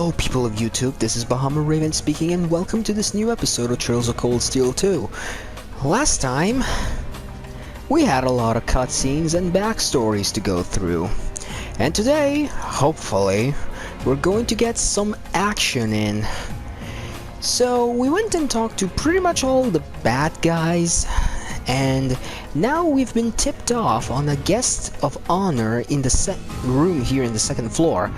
Hello people of YouTube, this is Bahama Raven speaking and welcome to this new episode of Trails of Cold Steel 2. Last time, we had a lot of cutscenes and backstories to go through. And today, hopefully, we're going to get some action in. So we went and talked to pretty much all the bad guys, and now we've been tipped off on a guest of honor in the set room here in the second floor.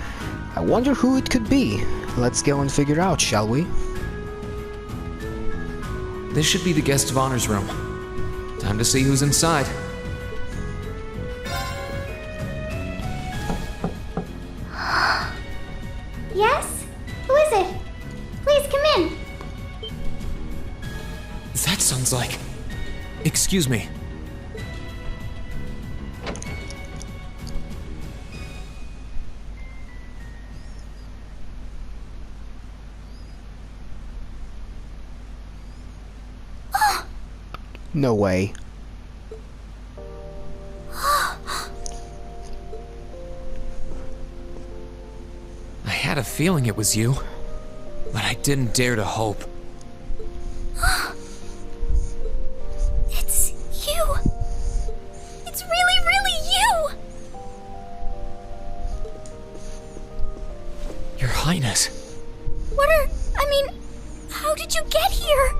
I wonder who it could be. Let's go and figure out, shall we? This should be the guest of honor's room. Time to see who's inside. Yes? Who is it? Please come in. That sounds like... Excuse me. No way. I had a feeling it was you, but I didn't dare to hope. It's you. It's really you. Your Highness. How did you get here?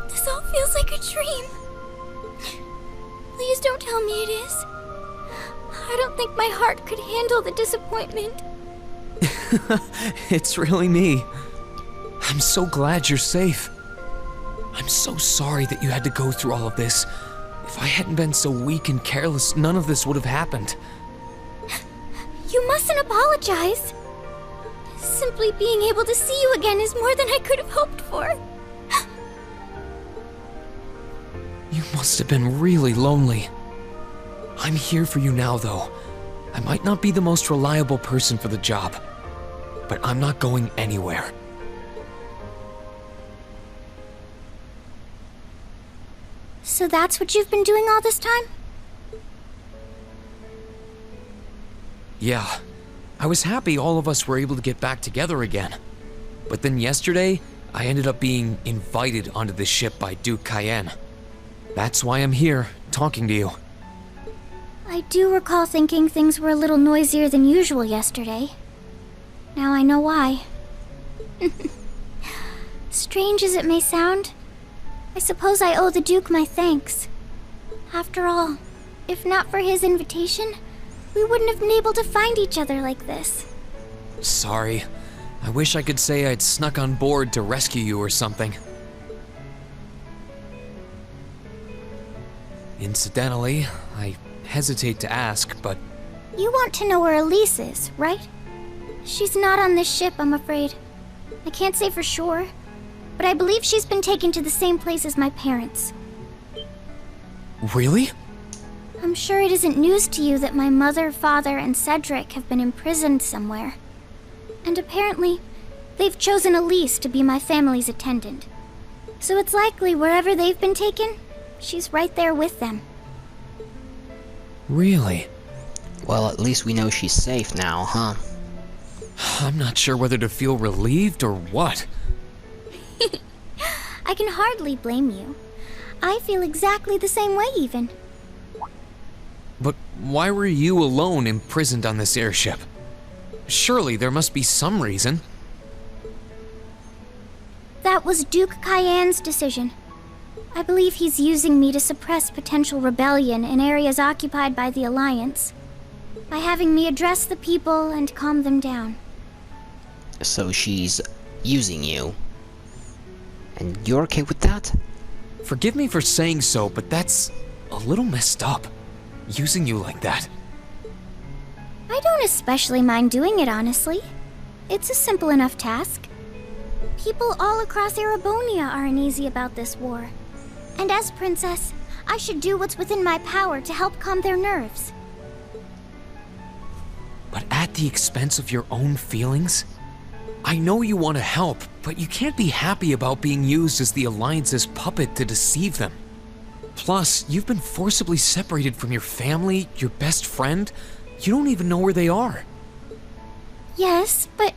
This all feels like a dream. Please don't tell me it is. I don't think my heart could handle the disappointment. It's really me. I'm so glad you're safe. I'm so sorry that you had to go through all of this. If I hadn't been so weak and careless, none of this would have happened. You mustn't apologize. Simply being able to see you again is more than I could have hoped for. You must have been really lonely. I'm here for you now, though. I might not be the most reliable person for the job, but I'm not going anywhere. So that's what you've been doing all this time? Yeah. I was happy all of us were able to get back together again. But then yesterday, I ended up being invited onto the ship by Duke Cayenne. That's why I'm here, talking to you. I do recall thinking things were a little noisier than usual yesterday. Now I know why. Strange as it may sound, I suppose I owe the Duke my thanks. After all, if not for his invitation, we wouldn't have been able to find each other like this. Sorry. I wish I could say I'd snuck on board to rescue you or something. Incidentally, I hesitate to ask, but... You want to know where Elise is, right? She's not on this ship, I'm afraid. I can't say for sure, but I believe she's been taken to the same place as my parents. Really? I'm sure it isn't news to you that my mother, father, and Cedric have been imprisoned somewhere. And apparently, they've chosen Elise to be my family's attendant. So it's likely wherever they've been taken, she's right there with them. Really? Well, at least we know she's safe now, huh? I'm not sure whether to feel relieved or what. I can hardly blame you. I feel exactly the same way, even. But why were you alone imprisoned on this airship? Surely there must be some reason. That was Duke Cayenne's decision. I believe he's using me to suppress potential rebellion in areas occupied by the Alliance, by having me address the people and calm them down. So she's using you. And you're okay with that? Forgive me for saying so, but that's a little messed up. Using you like that. I don't especially mind doing it, honestly. It's a simple enough task. People all across Erebonia are uneasy about this war. And as princess, I should do what's within my power to help calm their nerves. But at the expense of your own feelings? I know you want to help, but you can't be happy about being used as the Alliance's puppet to deceive them. Plus, you've been forcibly separated from your family, your best friend. You don't even know where they are. Yes, but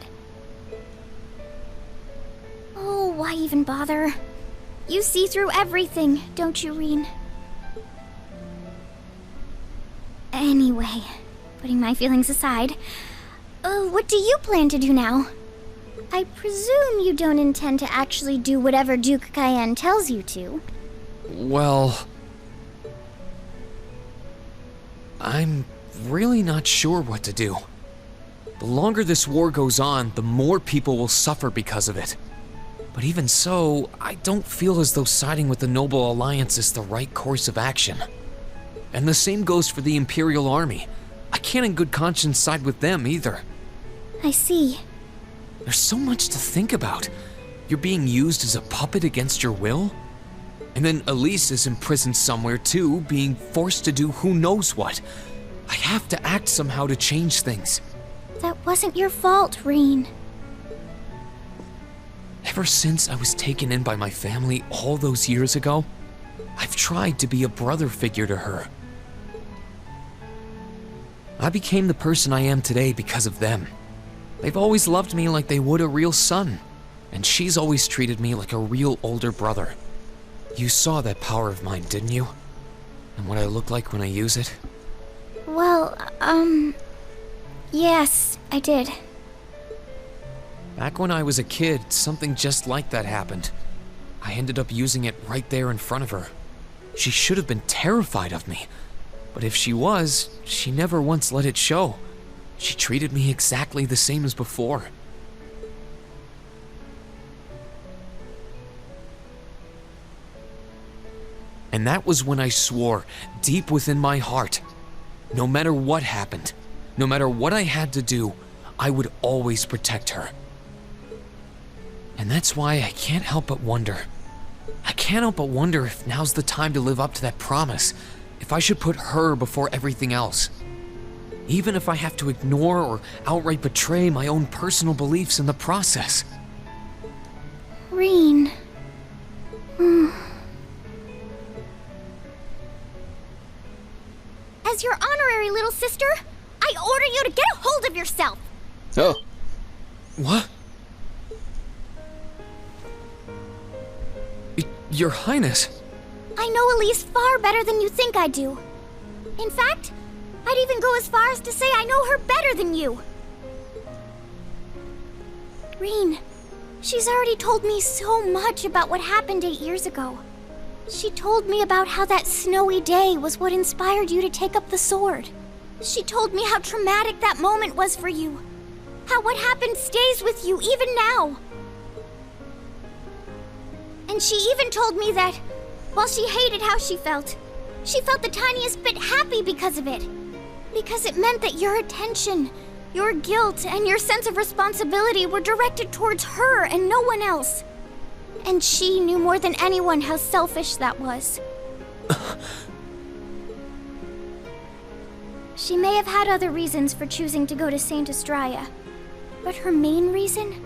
why even bother? You see through everything, don't you, Reen? Anyway, putting my feelings aside, what do you plan to do now? I presume you don't intend to actually do whatever Duke Cayenne tells you to. Well, I'm really not sure what to do. The longer this war goes on, the more people will suffer because of it. But even so, I don't feel as though siding with the Noble Alliance is the right course of action. And the same goes for the Imperial Army. I can't in good conscience side with them either. I see. There's so much to think about. You're being used as a puppet against your will? And then Elise is imprisoned somewhere too, being forced to do who knows what. I have to act somehow to change things. That wasn't your fault, Reen. Ever since I was taken in by my family all those years ago, I've tried to be a brother figure to her. I became the person I am today because of them. They've always loved me like they would a real son, and she's always treated me like a real older brother. You saw that power of mine, didn't you? And what I look like when I use it? Well, yes, I did. Back when I was a kid, something just like that happened. I ended up using it right there in front of her. She should have been terrified of me, but if she was, she never once let it show. She treated me exactly the same as before. And that was when I swore, deep within my heart, no matter what happened, no matter what I had to do, I would always protect her. And that's why I can't help but wonder. I can't help but wonder if now's the time to live up to that promise, if I should put her before everything else. Even if I have to ignore or outright betray my own personal beliefs in the process. Reen. As your honorary little sister, I order you to get a hold of yourself! Oh. What? Your Highness. I know Elise far better than you think I do. In fact, I'd even go as far as to say I know her better than you. Reen, she's already told me so much about what happened 8 years ago. She told me about how that snowy day was what inspired you to take up the sword. She told me how traumatic that moment was for you. How what happened stays with you even now. And she even told me that, while she hated how she felt the tiniest bit happy because of it. Because it meant that your attention, your guilt, and your sense of responsibility were directed towards her and no one else. And she knew more than anyone how selfish that was. She may have had other reasons for choosing to go to Saint Estrella, but her main reason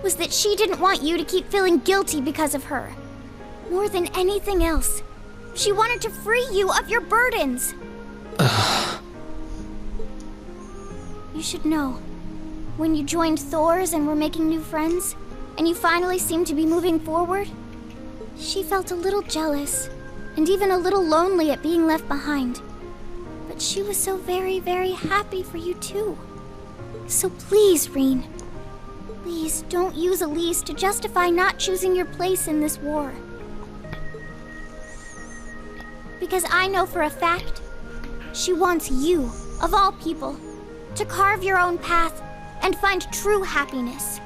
was that she didn't want you to keep feeling guilty because of her. More than anything else, she wanted to free you of your burdens. You should know, when you joined Thor's and were making new friends, and you finally seemed to be moving forward, she felt a little jealous, and even a little lonely at being left behind. But she was so very, very happy for you too. So please, Reen, please don't use Elise to justify not choosing your place in this war. Because I know for a fact, she wants you, of all people, to carve your own path and find true happiness.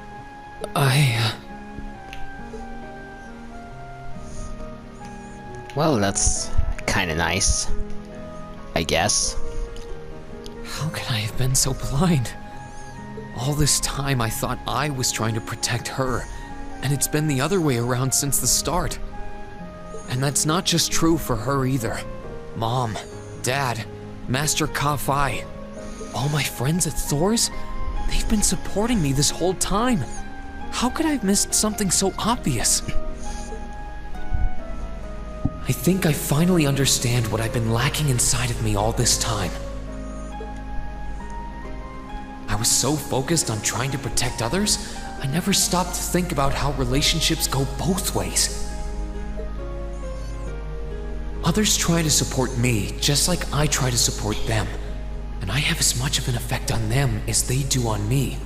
Well, that's kinda nice, I guess. How could I have been so blind? All this time I thought I was trying to protect her, and it's been the other way around since the start. And that's not just true for her either. Mom, Dad, Master Ka-Fai, all my friends at Thor's, they've been supporting me this whole time. How could I have missed something so obvious? I think I finally understand what I've been lacking inside of me all this time. I was so focused on trying to protect others, I never stopped to think about how relationships go both ways. Others try to support me just like I try to support them, and I have as much of an effect on them as they do on me.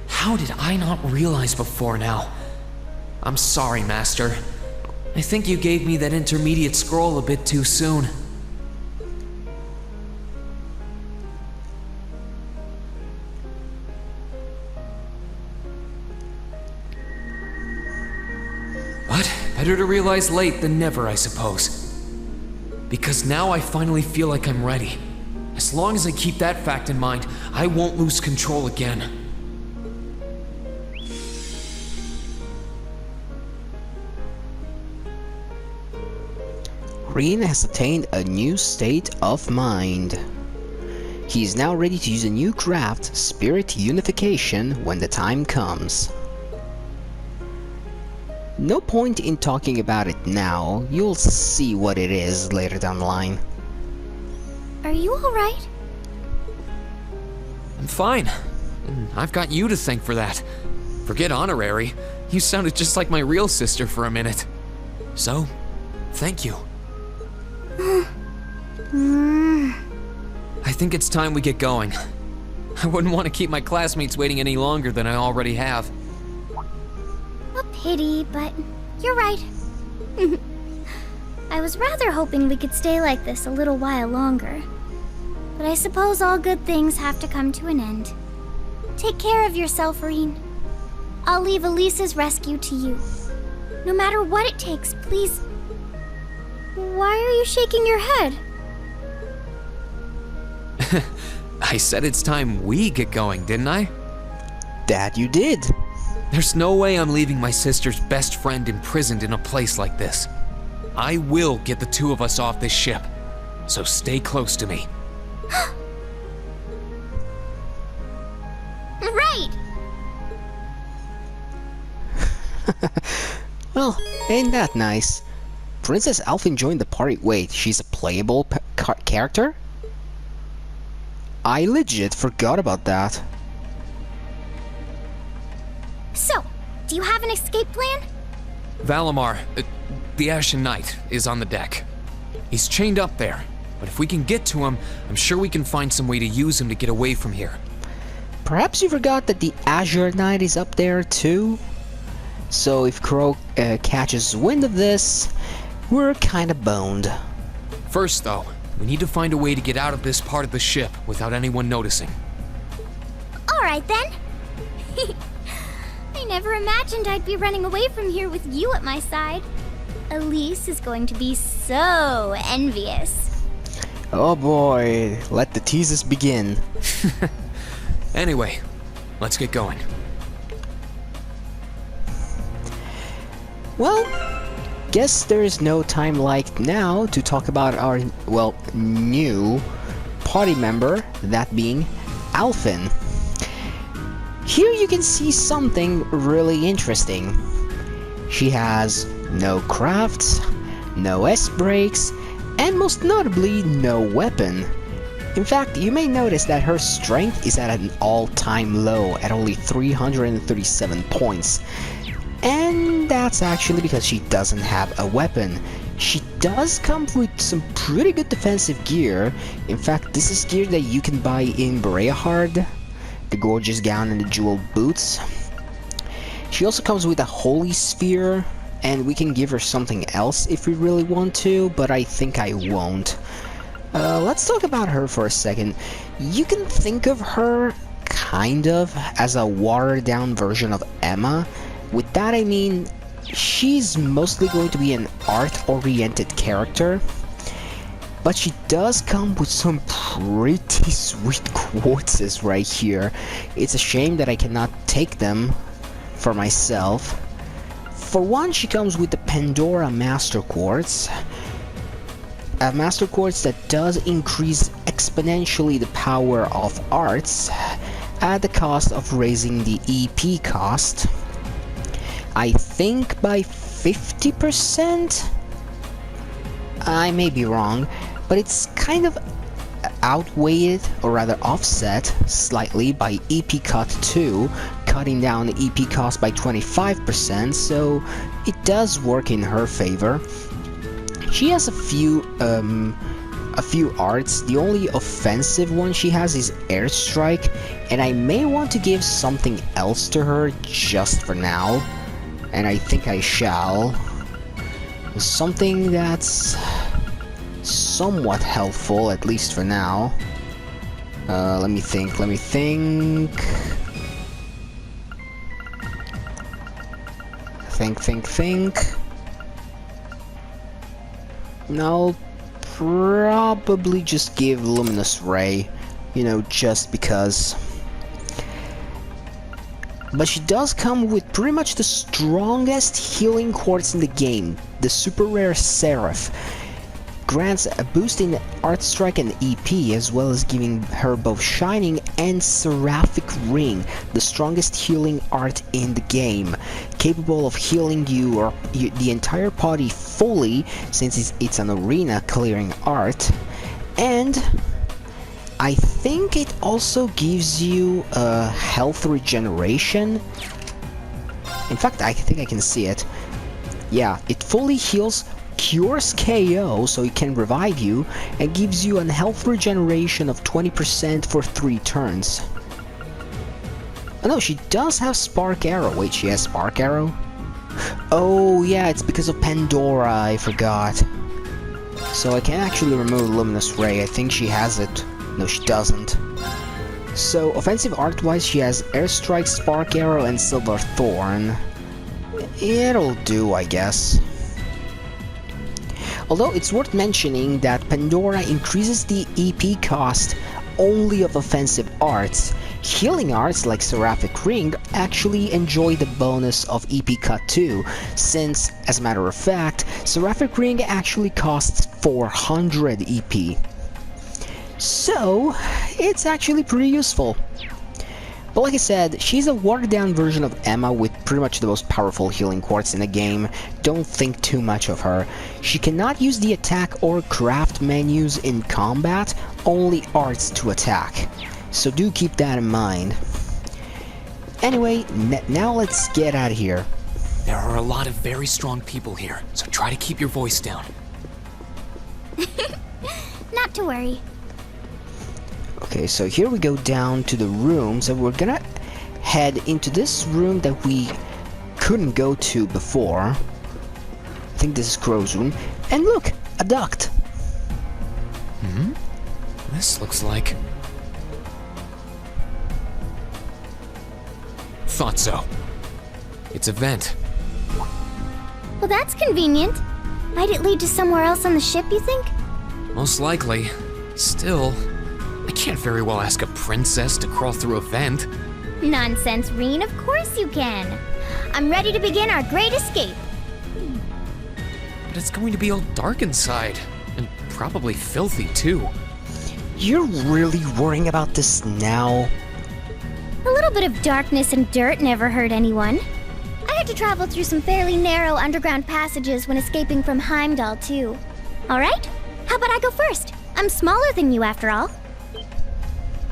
How did I not realize before now? I'm sorry, Master. I think you gave me that intermediate scroll a bit too soon. But better to realize late than never, I suppose. Because now I finally feel like I'm ready. As long as I keep that fact in mind, I won't lose control again. Rin has attained a new state of mind. He is now ready to use a new craft, Spirit Unification, when the time comes. No point in talking about it now, you'll see what it is later down the line. Are you alright? I'm fine. And I've got you to thank for that. Forget honorary. You sounded just like my real sister for a minute. So, thank you. I think it's time we get going. I wouldn't want to keep my classmates waiting any longer than I already have. A pity, but you're right. I was rather hoping we could stay like this a little while longer. But I suppose all good things have to come to an end. Take care of yourself, Reen. I'll leave Elise's rescue to you. No matter what it takes, please. Why are you shaking your head? I said it's time we get going, didn't I? That you did. There's no way I'm leaving my sister's best friend imprisoned in a place like this. I will get the two of us off this ship, so stay close to me. Right! Well, ain't that nice? Princess Alphen joined the party. Wait, she's a playable character? I legit forgot about that. So, do you have an escape plan? Valimar, the Ashen Knight, is on the deck. He's chained up there, but if we can get to him, I'm sure we can find some way to use him to get away from here. Perhaps you forgot that the Azure Knight is up there too? So if Crow catches wind of this, we're kinda boned. First though, we need to find a way to get out of this part of the ship without anyone noticing. Alright then. I never imagined I'd be running away from here with you at my side. Elise is going to be so envious. Oh boy, let the teases begin. Anyway, let's get going. Well, guess there is no time like now to talk about our, well, new party member, that being Alphen. Here you can see something really interesting. She has no crafts, no S-breaks, and most notably, no weapon. In fact, you may notice that her strength is at an all-time low at only 337 points. And that's actually because she doesn't have a weapon. She does come with some pretty good defensive gear. In fact, this is gear that you can buy in Bereahard, the gorgeous gown and the jeweled boots. She also comes with a holy sphere, and we can give her something else if we really want to, but I think I won't. Let's talk about her for a second. You can think of her kind of as a watered down version of Emma. With that I mean, she's mostly going to be an art-oriented character, but she does come with some pretty sweet quotes right here. It's a shame that I cannot take them for myself. For one, she comes with the Pandora Master Quartz. A Master Quartz that does increase exponentially the power of arts at the cost of raising the EP cost. I think by 50%? I may be wrong, but it's kind of outweighed, or rather offset, slightly by EP Cut 2, cutting down the EP cost by 25%, so it does work in her favor. She has a few arts. The only offensive one she has is Airstrike, and I may want to give something else to her just for now, and I think I shall. Something that's somewhat helpful, at least for now. Let me think. Think. I'll probably just give Luminous Ray, you know, just because. But she does come with pretty much the strongest healing quartz in the game, the super rare Seraph. Grants a boost in Art Strike and EP, as well as giving her both Shining and Seraphic Ring, the strongest healing art in the game, capable of healing you or the entire party fully, since it's an arena clearing art, and I think it also gives you health regeneration. In fact, I think I can see it. Yeah, it fully heals, cures KO, so it can revive you, and gives you a health regeneration of 20% for 3 turns. Oh no, she does have Spark Arrow. Wait, she has Spark Arrow? Oh yeah, it's because of Pandora, I forgot. So I can actually remove Luminous Ray. I think she has it. No, she doesn't. So, offensive art-wise, she has Airstrike, Spark Arrow, and Silver Thorn. It'll do, I guess. Although it's worth mentioning that Pandora increases the EP cost only of offensive arts. Healing arts like Seraphic Ring actually enjoy the bonus of EP Cut 2, since, as a matter of fact, Seraphic Ring actually costs 400 EP. So, it's actually pretty useful. But like I said, she's a watered down version of Emma with pretty much the most powerful healing quartz in the game. Don't think too much of her. She cannot use the attack or craft menus in combat, only arts to attack. So do keep that in mind. Anyway, now let's get out of here. There are a lot of very strong people here, so try to keep your voice down. Not to worry. Okay, so here we go down to the rooms, and we're gonna head into this room that we couldn't go to before. I think this is Crow's room. And look! A duct! This looks like... Thought so. It's a vent. Well, that's convenient. Might it lead to somewhere else on the ship, you think? Most likely. Still, I can't very well ask a princess to crawl through a vent. Nonsense, Reen. Of course you can. I'm ready to begin our great escape. But it's going to be all dark inside. And probably filthy, too. You're really worrying about this now? A little bit of darkness and dirt never hurt anyone. I had to travel through some fairly narrow underground passages when escaping from Heimdall, too. All right? How about I go first? I'm smaller than you, after all.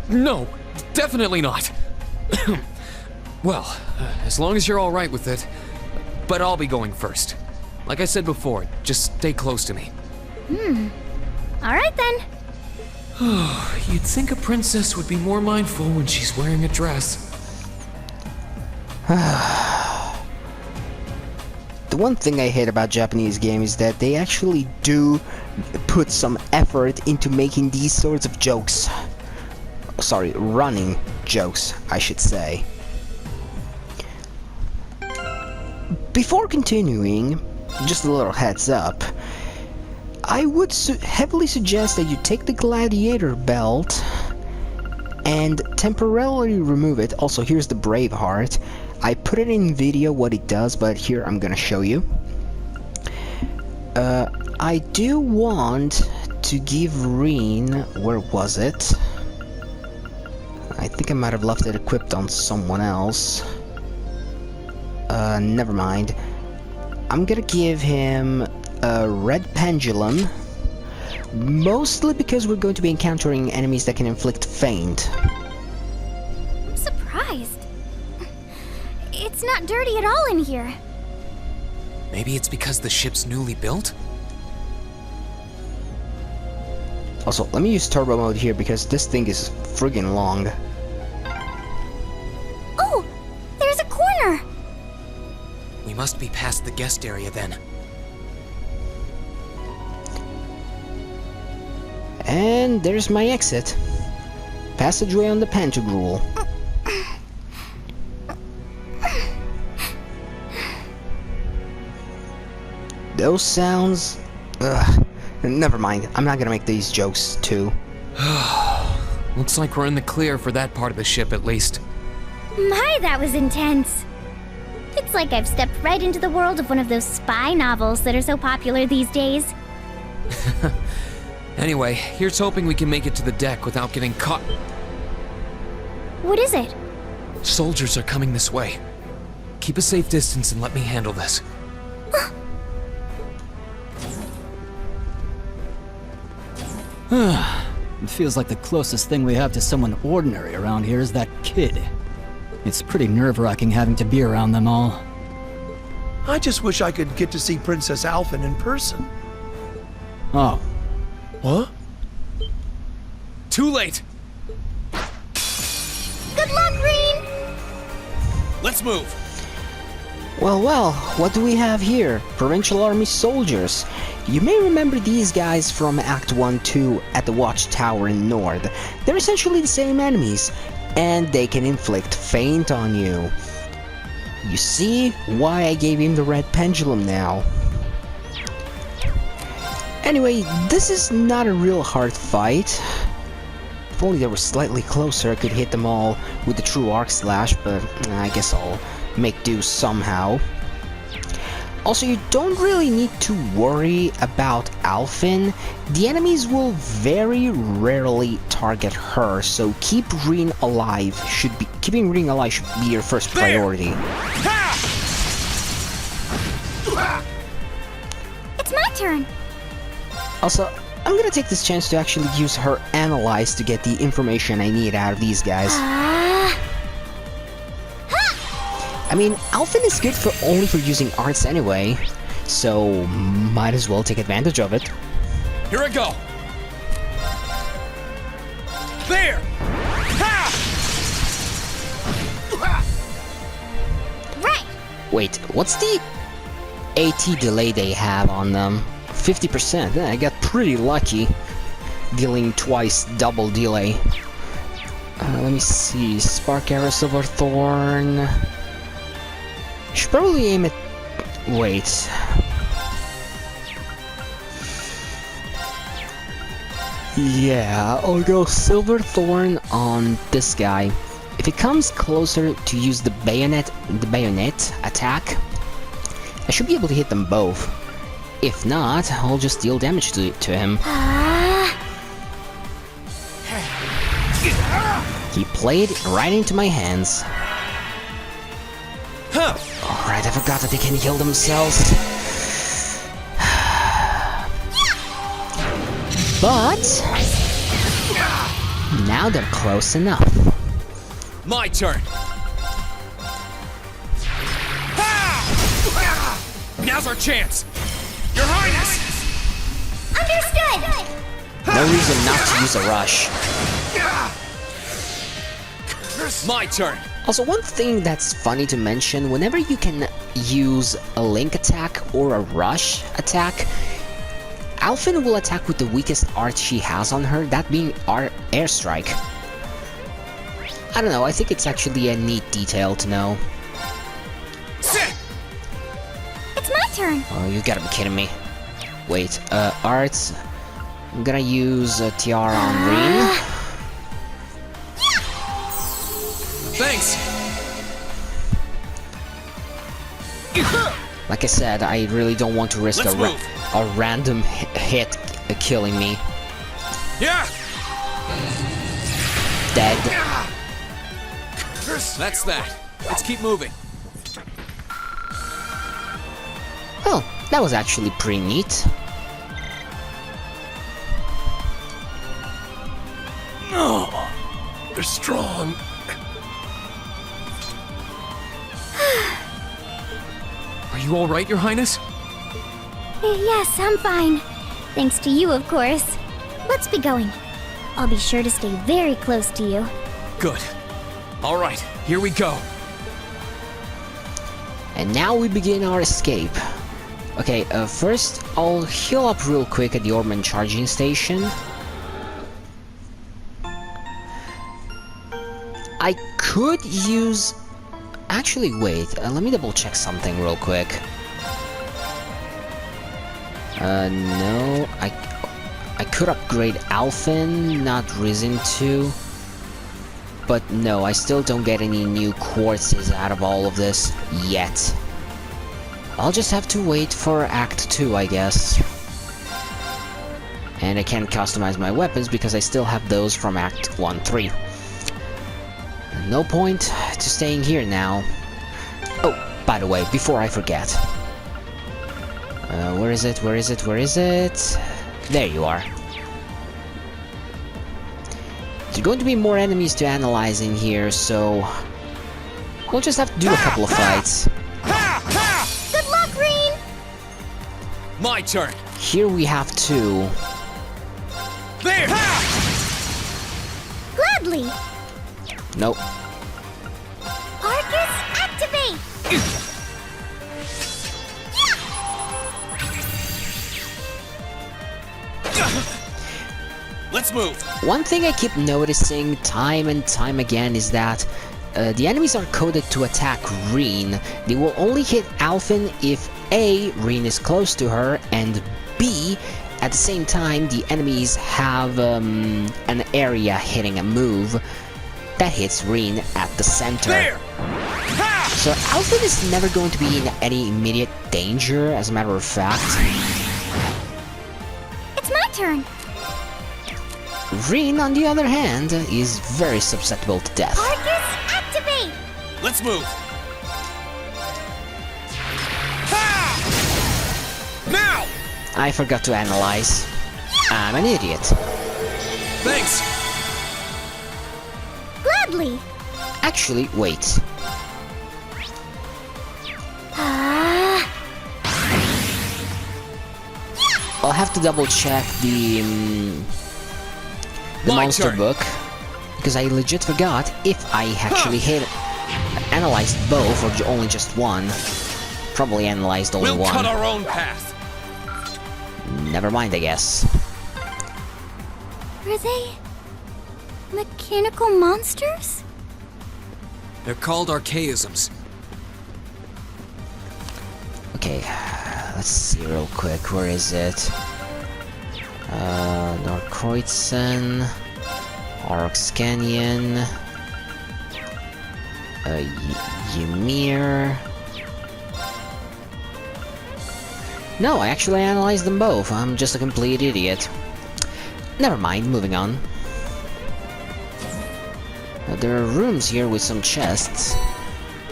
No, definitely not. Well, as long as you're all right with it. But I'll be going first. Like I said before, just stay close to me. All right, then. You'd think a princess would be more mindful when she's wearing a dress. The one thing I hate about Japanese games is that they actually do put some effort into making these sorts of jokes. Sorry, running jokes, I should say. Before continuing, just a little heads up, I would heavily suggest that you take the gladiator belt and temporarily remove it. Also, here's the brave heart. I put it in video what it does, but here I'm gonna show you. I do want to give Reen, where was it? I think I might have left it equipped on someone else. Never mind. I'm gonna give him a red pendulum, Mostly because we're going to be encountering enemies that can inflict feint. I'm surprised. It's not dirty at all in here. Maybe it's because the ship's newly built? Also, let me use turbo mode here because this thing is friggin' long. Oh, there's a corner. We must be past the guest area then. And there's my exit. Passageway on the Pantagruel. Those sounds... Ugh. Never mind, I'm not gonna make these jokes too. Looks like we're in the clear for that part of the ship at least. My, that was intense. It's like I've stepped right into the world of one of those spy novels that are so popular these days. Anyway, here's hoping we can make it to the deck without getting caught. What is it? Soldiers are coming this way. Keep a safe distance and let me handle this. It feels like the closest thing we have to someone ordinary around here is that kid. It's pretty nerve-wracking having to be around them all. I just wish I could get to see Princess Alphen in person. Oh, What? Too late! Good luck, Green! Let's move! Well, what do we have here? Provincial Army soldiers. You may remember these guys from Act 1-2 at the Watchtower in Nord. They're essentially the same enemies, and they can inflict feint on you. You see why I gave him the red pendulum now. Anyway, this is not a real hard fight. If only they were slightly closer, I could hit them all with the true arc slash, but I guess I'll make do somehow. Also, you don't really need to worry about Alphen. The enemies will very rarely target her, so keeping Reen alive should be your first priority. It's my turn. Also, I'm gonna take this chance to actually use her analyze to get the information I need out of these guys. I mean, Alphen is good for only for using arts anyway, so might as well take advantage of it. Here I go! There! Right. Wait, what's the AT delay they have on them? 50%. I got pretty lucky dealing twice double delay. Let me see. Spark Arrow, Silverthorn. Should probably aim at... Wait. Yeah, I'll go Silverthorn on this guy. If it comes closer to use the bayonet attack, I should be able to hit them both. If not, I'll just deal damage to him. He played right into my hands. Alright, I forgot that they can heal themselves. But now they're close enough. My turn! Now's our chance! Your Highness! Understood! No reason not to use a rush. My turn! Also, one thing that's funny to mention, whenever you can use a link attack or a rush attack, Alphen will attack with the weakest art she has on her, that being airstrike. I don't know, I think it's actually a neat detail to know. It's my turn. Oh, you gotta be kidding me. Wait, arts. I'm gonna use Tiara on Reen. Thanks! Like I said, I really don't want to risk a random hit killing me. Yeah! Dead. That's that. Let's keep moving. Well, that was actually pretty neat. They're strong. Are you alright, Your Highness? Yes, I'm fine. Thanks to you, of course. Let's be going. I'll be sure to stay very close to you. Good. Alright, here we go. And now we begin our escape. Okay, first I'll heal up real quick at the Orman charging station. I could use... Actually, wait, let me double check something real quick. No, I could upgrade Alphen, not Risen 2. But no, I still don't get any new quartzes out of all of this yet. I'll just have to wait for Act 2, I guess. And I can't customize my weapons because I still have those from Act 1-3. No point to staying here now. Oh, by the way, before I forget. Where is it? Where is it? Where is it? There you are. There's going to be more enemies to analyze in here, so... we'll just have to do a couple of fights. Good luck, Reen! My turn. Here we have two. There! Gladly! Nope. Arcus, activate! Let's move. One thing I keep noticing time and time again is that the enemies are coded to attack Reen. They will only hit Alphen if A, Reen is close to her, and B, at the same time the enemies have an area hitting a move that hits Reen at the center. There! So Alphen is never going to be in any immediate danger, as a matter of fact. It's my turn! Reen, on the other hand, is very susceptible to death. Arcus, activate! Let's move. Now! I forgot to analyze. I'm an idiot. Thanks. Gladly! Actually, wait. Ah, I'll have to double check the My monster turn. book, because I legit forgot if I actually analyzed both or only just one. Probably analyzed only We'll one. cut our own path. Never mind, I guess. are they mechanical monsters? They're called archaisms. Okay, let's see real quick. Where is it? Norkreutzen, Aurochs Canyon, Ymir. No, I actually analyzed them both. I'm just a complete idiot. Never mind, moving on. There are rooms here with some chests.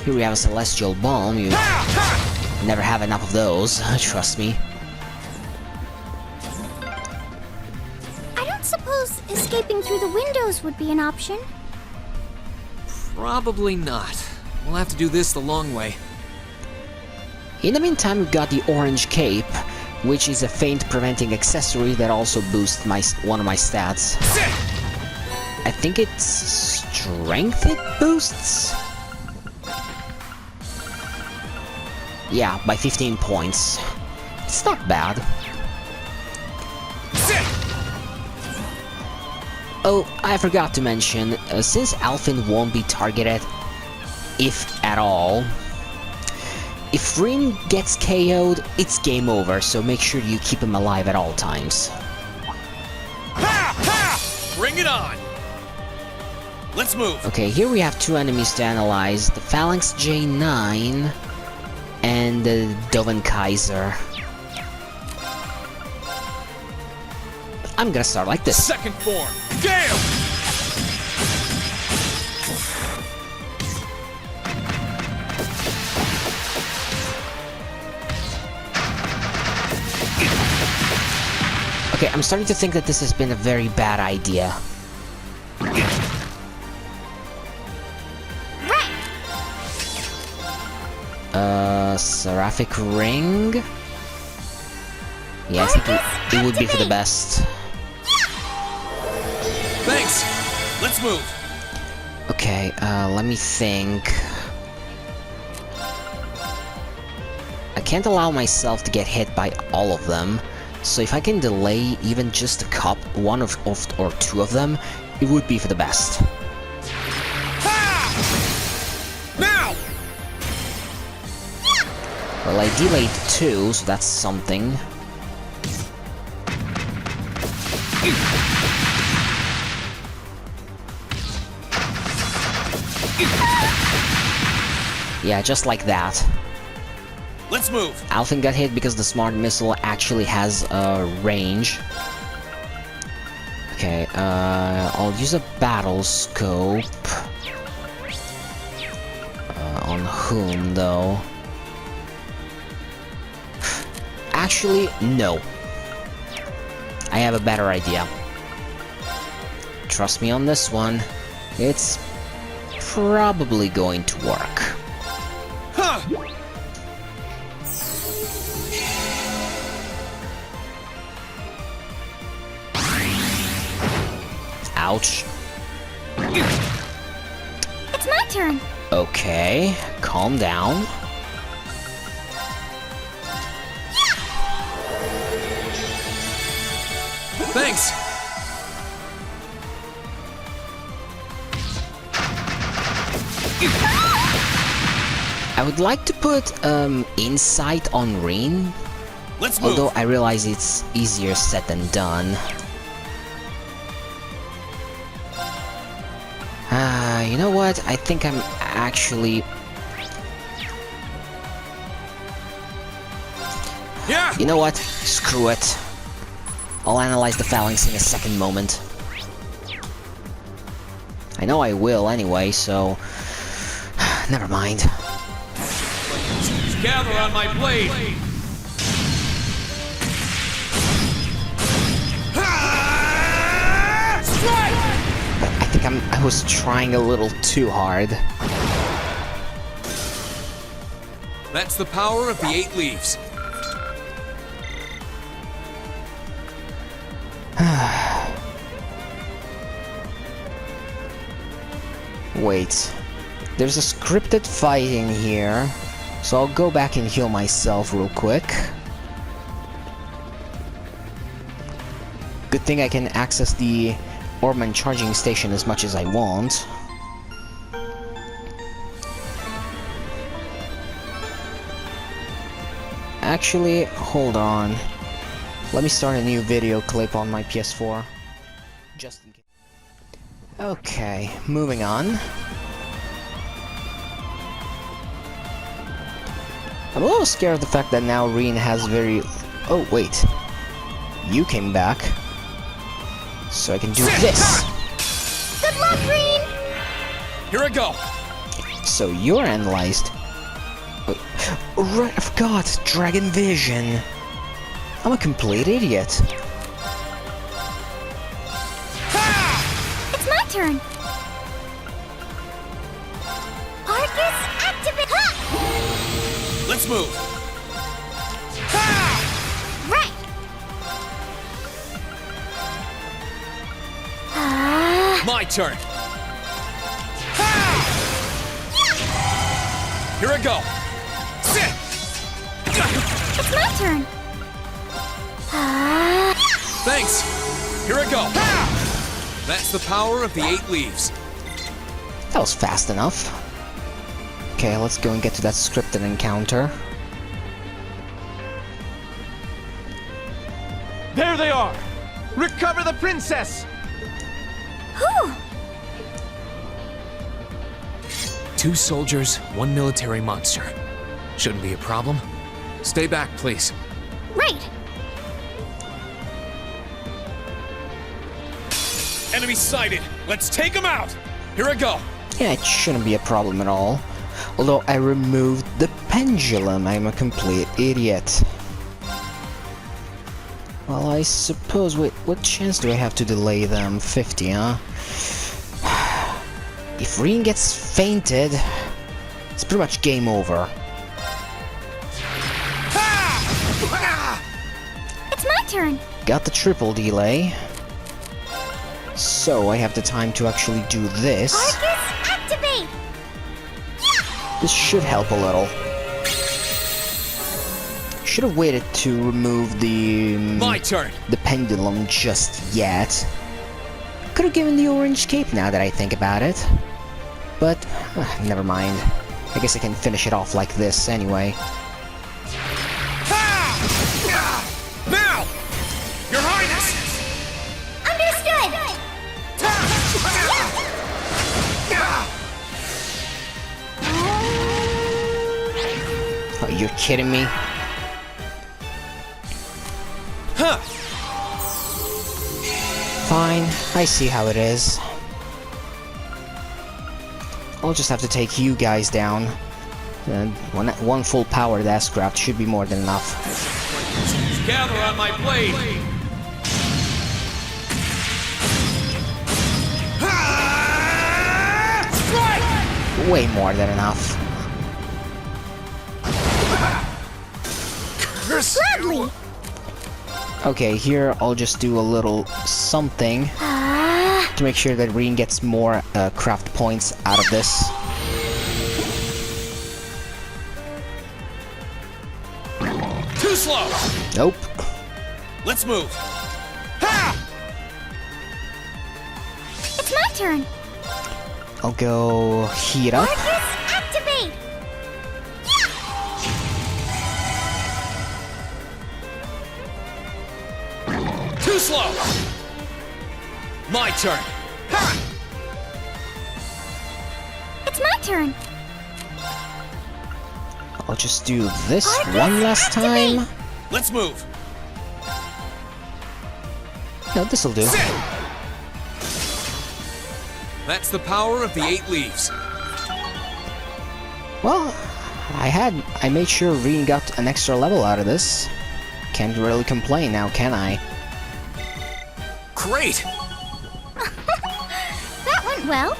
Here we have a celestial bomb. You never have enough of those, trust me. I don't suppose escaping through the windows would be an option. Probably not. We'll have to do this the long way. In the meantime, we've got the orange cape, which is a feint preventing accessory that also boosts one of my stats. I think it's strength it boosts? Yeah, by 15 points. It's not bad. Oh, I forgot to mention, since Alphen won't be targeted, if at all, if Reen gets KO'd, it's game over, so make sure you keep him alive at all times. Bring it on! Let's move. Okay, here we have two enemies to analyze, the Phalanx J9 and the Doven Kaiser. I'm gonna start like this. Second form. Gale! Okay, I'm starting to think that this has been a very bad idea. Seraphic Ring? Yeah, I think it would be for the best. Thanks! Let's move! Okay, let me think. I can't allow myself to get hit by all of them, so if I can delay even just one or two of them, it would be for the best. Now! Well, I delayed 2, so that's something. Yeah, just like that. Let's move! Alphen got hit because the smart missile actually has a range. Okay, I'll use a battle scope. On whom, though? Actually, no. I have a better idea. Trust me on this one. It's probably going to work. Huh! Ouch. It's my turn. Okay, calm down. Thanks! I would like to put insight on Rin, Let's move! although I realize it's easier said than done. You know what? I think I'm actually... Yeah! You know what? Screw it. I'll analyze the phalanx in a second moment. I know I will anyway, so... Never mind. Gather on my blade! Strike! I think I was trying a little too hard. That's the power of the 8 leaves. Wait. There's a scripted fight in here, so I'll go back and heal myself real quick. Good thing I can access the Orman charging station as much as I want. Actually, hold on. Let me start a new video clip on my PS4. Just in case. Okay, moving on. I'm a little scared of the fact that now Rin has very... Oh, wait. You came back. So I can do this! Good luck, Green! Here I go! So you're analyzed. Right, I forgot. Dragon Vision. I'm a complete idiot. It's my turn. Arcus, activate! Ha! Let's move! Right. My turn! Here I go! Sit! It's my turn. Thanks! Here I go! That's the power of the 8 leaves. That was fast enough. Okay, let's go and get to that scripted encounter. There they are! Recover the princess! Whew. 2 soldiers, 1 military monster. Shouldn't be a problem. Stay back, please. Right. Enemy sighted! Let's take them out! Here I go! Yeah, it shouldn't be a problem at all. Although I removed the pendulum, I'm a complete idiot. Well, I suppose... Wait, what chance do I have to delay them? 50, huh? If Rin gets fainted, it's pretty much game over. It's my turn. Got the triple delay. So I have the time to actually do this. Arcus, activate! This should help a little. Should have waited to remove the My turn. the pendulum just yet. Could have given the orange cape now that I think about it. But never mind. I guess I can finish it off like this anyway. Now! Your Highness! Understood! Oh, you're kidding me? Huh! Fine, I see how it is. I'll just have to take you guys down. And one full power to S-Craft should be more than enough. Gather on my blade! Strike! Way more than enough. Curse Gladly! Okay, here I'll just do a little something to make sure that Reen gets more craft points out of this. Too slow! Nope. Let's move! Ha! It's my turn. I'll go heat up. Arcus, activate! Too slow! My turn. Ha! It's my turn. I'll just do this Arcus, one last time. activate! Let's move! No, this'll do. Sit! That's the power of the 8 leaves. Well, I made sure Reen got an extra level out of this. Can't really complain now, can I? Great. That went well.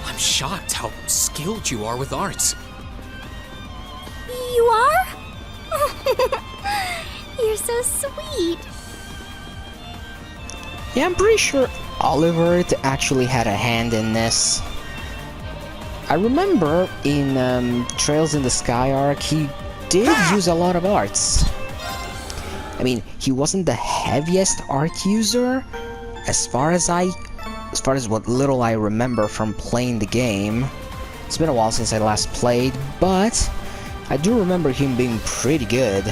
I'm shocked how skilled you are with arts. You are? You're so sweet. Yeah, I'm pretty sure Oliver actually had a hand in this. I remember in Trails in the Sky arc, he did use a lot of arts. I mean, he wasn't the heaviest art user, as far as what little I remember from playing the game. It's been a while since I last played, but I do remember him being pretty good.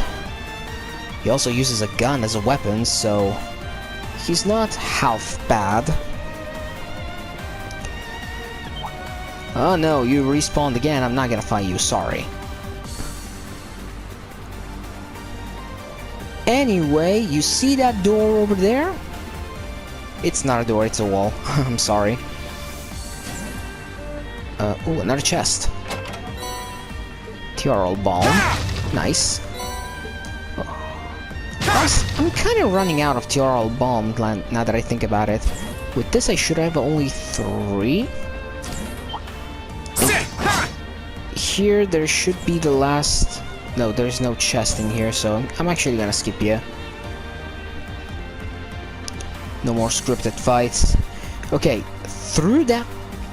He also uses a gun as a weapon, so he's not half bad. Oh no, you respawned again. I'm not gonna fight you, sorry. Anyway, you see that door over there? It's not a door, it's a wall. I'm sorry. Oh, another chest. Tiaral Balm. Nice. I'm kind of running out of Tiaral Balm now that I think about it. With this, I should have only 3. Here, there should be the last... No, there's no chest in here, so I'm actually gonna skip you. No more scripted fights. Okay, through that...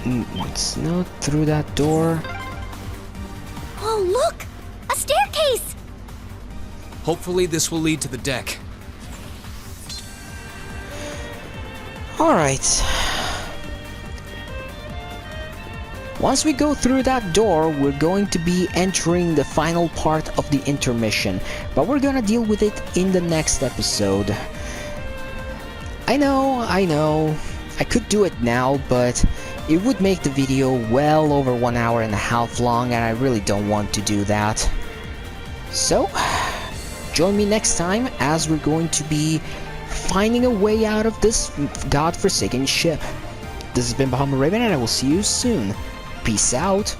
It's not through that door. Oh, look! A staircase! Hopefully this will lead to the deck. Alright. Once we go through that door, we're going to be entering the final part of the intermission, but we're gonna deal with it in the next episode. I know, I could do it now, but it would make the video well over 1 hour and a half long, and I really don't want to do that. So, join me next time as we're going to be finding a way out of this godforsaken ship. This has been Bahama Raven, and I will see you soon. Peace out.